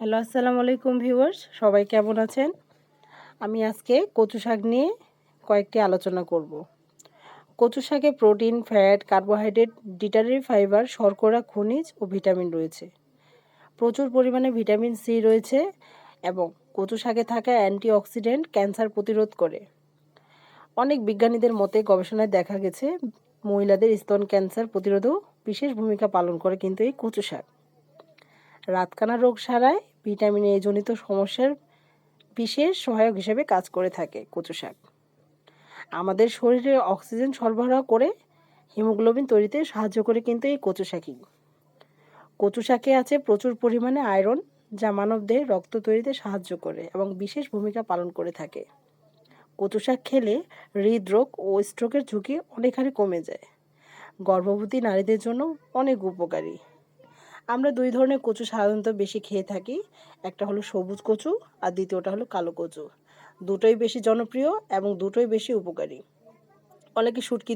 Hello, আসসালামু আলাইকুম viewers, সবাই কেমন আছেন? আমি আজকে কচু শাক নিয়ে কয়েকটি আলোচনা করব। কচু শাকে প্রোটিন, ফ্যাট, কার্বোহাইড্রেট, ডিটারি ফাইবার, শর্করা, খনিজ ও ভিটামিন রয়েছে। প্রচুর পরিমাণে ভিটামিন সি রয়েছে এবং কচু শাকে থাকা অ্যান্টিঅক্সিডেন্ট ক্যান্সার প্রতিরোধ করে। অনেক বিজ্ঞানীদের মতে গবেষণায় দেখা গেছে মহিলাদের স্তন ক্যান্সার প্রতিরোধেও বিশেষ ভূমিকা পালন করে কিন্তু এই কচু শাক। রাতকানা রোগ সারায়, ভিটামিন এ জনিত সমস্যার বিশেষ সহায়ক হিসেবে কাজ করে থাকে কচু শাক। আমাদের শরীরে অক্সিজেন সরবরাহ করে হিমোগ্লোবিন তৈরিতে সাহায্য করে কিন্তু এই কচু শাকই। কচু শাকে আছে প্রচুর পরিমাণে আয়রন, যা মানবদেহে রক্ত তৈরিতে সাহায্য করে এবং বিশেষ ভূমিকা পালন করে থাকে। কচু শাক খেলে হৃদরোগ ও স্ট্রোকের ঝুঁকি অনেকখানি কমে যায়। গর্ভবতী নারীদের জন্য অনেক উপকারী। আমরা দুই ধরনের কচু সাধারণত বেশি খেয়ে থাকি। একটা হলো সবুজ কচু আর দ্বিতীয়টা হলো কালো কচু। দুটোই বেশি জনপ্রিয় এবং দুটোই বেশি উপকারী। অনেকে শুটকি